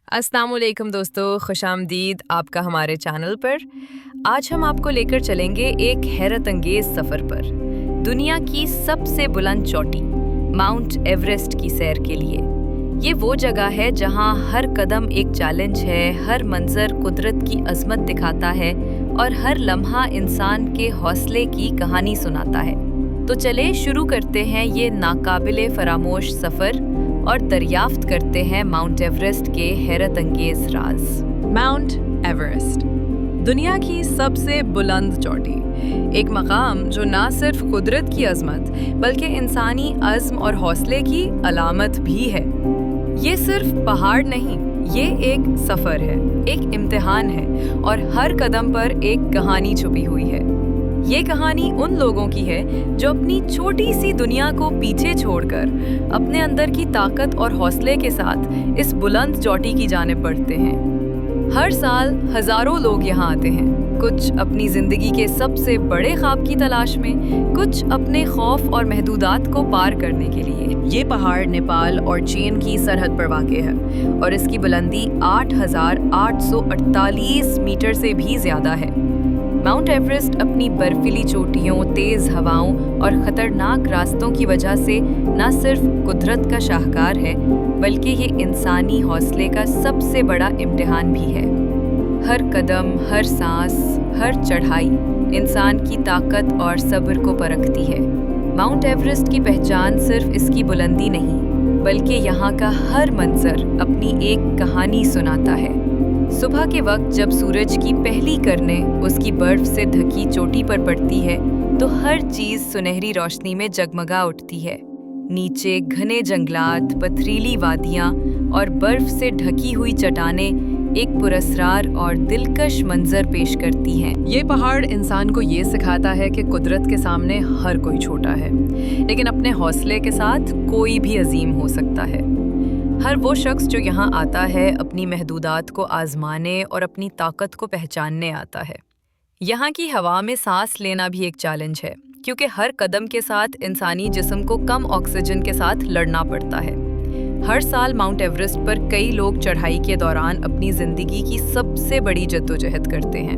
अस्सलाम वालेकुम दोस्तों, खुश आमदीद आपका हमारे चैनल पर। आज हम आपको लेकर चलेंगे एक हैरत अंगेज सफ़र पर, दुनिया की सबसे बुलंद चोटी माउंट एवरेस्ट की सैर के लिए। ये वो जगह है जहाँ हर कदम एक चैलेंज है, हर मंजर कुदरत की अजमत दिखाता है और हर लम्हा इंसान के हौसले की कहानी सुनाता है। तो चले शुरू करते हैं ये नाकाबिले फरामोश सफ़र और दरियाफ्त करते हैं माउंट एवरेस्ट के हैरत अंगेज राज। माउंट एवरेस्ट, दुनिया की सबसे बुलंद चोटी, एक मकाम जो ना सिर्फ कुदरत की अजमत बल्कि इंसानी अज़्म और हौसले की अलामत भी है। ये सिर्फ पहाड़ नहीं, ये एक सफ़र है, एक इम्तिहान है और हर कदम पर एक कहानी छुपी हुई है। ये कहानी उन लोगों की है जो अपनी छोटी सी दुनिया को पीछे छोड़कर अपने अंदर की ताकत और हौसले के साथ इस बुलंद चोटी की जानिब बढ़ते हैं। हर साल हजारों लोग यहाँ आते हैं, कुछ अपनी जिंदगी के सबसे बड़े ख्वाब की तलाश में, कुछ अपने खौफ और महदूदात को पार करने के लिए। ये पहाड़ नेपाल और चीन की सरहद पर वाक़ है और इसकी बुलंदी 8,848 मीटर से भी ज़्यादा है। माउंट एवरेस्ट अपनी बर्फीली चोटियों, तेज़ हवाओं और ख़तरनाक रास्तों की वजह से न सिर्फ कुदरत का शाहकार है बल्कि ये इंसानी हौसले का सबसे बड़ा इम्तिहान भी है। हर कदम, हर सांस, हर चढ़ाई इंसान की ताकत और सब्र को परखती है। माउंट एवरेस्ट की पहचान सिर्फ इसकी बुलंदी नहीं बल्कि यहाँ का हर मंजर अपनी एक कहानी सुनाता है। सुबह के वक्त जब सूरज की पहली किरणें उसकी बर्फ से ढकी चोटी पर पड़ती है तो हर चीज़ सुनहरी रोशनी में जगमगा उठती है। नीचे घने जंगलात, पथरीली वादियाँ और बर्फ से ढकी हुई चट्टानें एक पुरस्रार और दिलकश मंजर पेश करती हैं। ये पहाड़ इंसान को ये सिखाता है कि कुदरत के सामने हर कोई छोटा है, लेकिन अपने हौसले के साथ कोई भी अजीम हो सकता है। हर वो शख्स जो यहाँ आता है अपनी महदूदात को आजमाने और अपनी ताकत को पहचानने आता है। यहाँ की हवा में सांस लेना भी एक चैलेंज है क्योंकि हर कदम के साथ इंसानी जिस्म को कम ऑक्सीजन के साथ लड़ना पड़ता है। हर साल माउंट एवरेस्ट पर कई लोग चढ़ाई के दौरान अपनी ज़िंदगी की सबसे बड़ी जद्दोजहद करते हैं।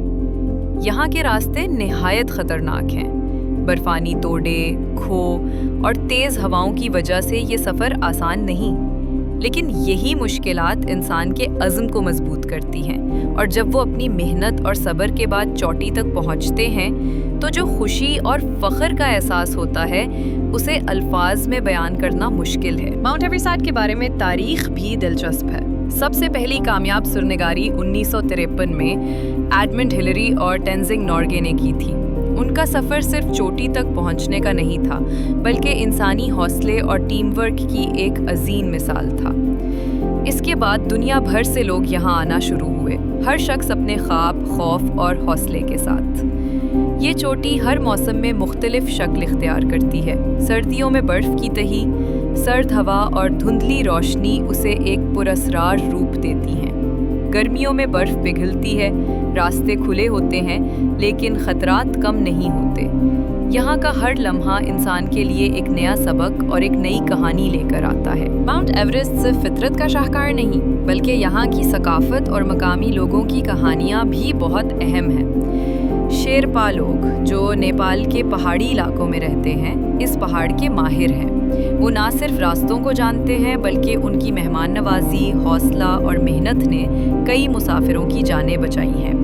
यहाँ के रास्ते निहायत ख़तरनाक हैं। बर्फानी तोड़े, खो और तेज़ हवाओं की वजह से ये सफ़र आसान नहीं, लेकिन यही मुश्किलात इंसान के अज़्म को मजबूत करती हैं और जब वो अपनी मेहनत और सब्र के बाद चोटी तक पहुंचते हैं तो जो खुशी और फ़ख्र का एहसास होता है उसे अल्फाज में बयान करना मुश्किल है। माउंट एवरेस्ट के बारे में तारीख भी दिलचस्प है। सबसे पहली कामयाब सुरनगारी 1953 में एडमंड हिलरी और टेंजिंग नॉर्गे ने की थी। उनका सफ़र सिर्फ चोटी तक पहुंचने का नहीं था बल्कि इंसानी हौसले और टीम वर्क की एक अजीम मिसाल था। इसके बाद दुनिया भर से लोग यहाँ आना शुरू हुए, हर शख्स अपने ख्वाब, खौफ और हौसले के साथ। ये चोटी हर मौसम में मुख्तलिफ शक्ल इख्तियार करती है। सर्दियों में बर्फ़ की तही, सर्द हवा और धुंधली रोशनी उसे एक पुरस्रार रूप देती हैं। गर्मियों में बर्फ़ पिघलती है, रास्ते खुले होते हैं लेकिन ख़तरात कम नहीं होते। यहाँ का हर लम्हा इंसान के लिए एक नया सबक और एक नई कहानी लेकर आता है। माउंट एवरेस्ट सिर्फ फितरत का शाहकार नहीं बल्कि यहाँ की सकाफत और मकामी लोगों की कहानियाँ भी बहुत अहम हैं। शेरपा लोग जो नेपाल के पहाड़ी इलाकों में रहते हैं इस पहाड़ के माहिर हैं। वो ना सिर्फ रास्तों को जानते हैं बल्कि उनकी मेहमान नवाजी, हौसला और मेहनत ने कई मुसाफिरों की जानें बचाई हैं।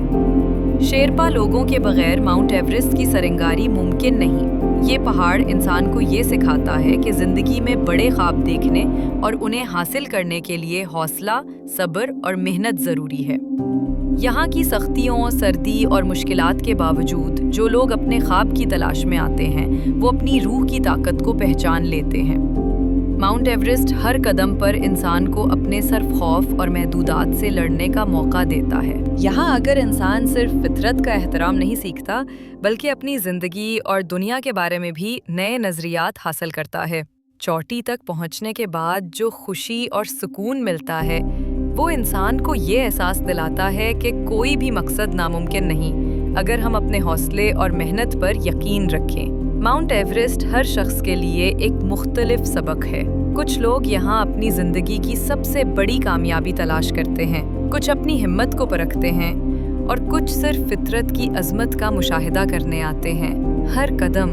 शेरपा लोगों के बगैर माउंट एवरेस्ट की सरंगारी मुमकिन नहीं। ये पहाड़ इंसान को ये सिखाता है कि ज़िंदगी में बड़े ख्वाब देखने और उन्हें हासिल करने के लिए हौसला, सब्र और मेहनत ज़रूरी है। यहाँ की सख्तियों, सर्दी और मुश्किलात के बावजूद जो लोग अपने ख्वाब की तलाश में आते हैं वो अपनी रूह की ताकत को पहचान लेते हैं। माउंट एवरेस्ट हर कदम पर इंसान को अपने सिर्फ खौफ और महदूदात से लड़ने का मौका देता है। यहाँ अगर इंसान सिर्फ फितरत का एहतराम नहीं सीखता बल्कि अपनी ज़िंदगी और दुनिया के बारे में भी नए नज़रियात हासिल करता है। चोटी तक पहुँचने के बाद जो खुशी और सुकून मिलता है वो इंसान को ये एहसास दिलाता है कि कोई भी मकसद नामुमकिन नहीं अगर हम अपने हौसले और मेहनत पर यकीन रखें। माउंट एवरेस्ट हर शख्स के लिए एक मुख्तलिफ सबक है। कुछ लोग यहाँ अपनी जिंदगी की सबसे बड़ी कामयाबी तलाश करते हैं, कुछ अपनी हिम्मत को परखते हैं और कुछ सिर्फ फितरत की अजमत का मुशाहिदा करने आते हैं। हर कदम,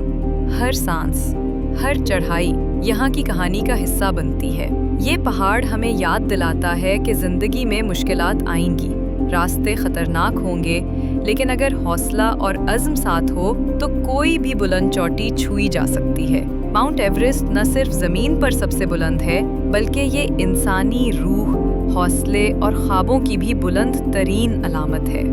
हर सांस, हर चढ़ाई यहाँ की कहानी का हिस्सा बनती है। ये पहाड़ हमें याद दिलाता है कि जिंदगी में मुश्किलात आएंगी, रास्ते खतरनाक होंगे, लेकिन अगर हौसला और अज़्म साथ हो तो कोई भी बुलंद चोटी छुई जा सकती है। माउंट एवरेस्ट न सिर्फ ज़मीन पर सबसे बुलंद है, बल्कि ये इंसानी रूह, हौसले और ख्वाबों की भी बुलंद तरीन अलामत है।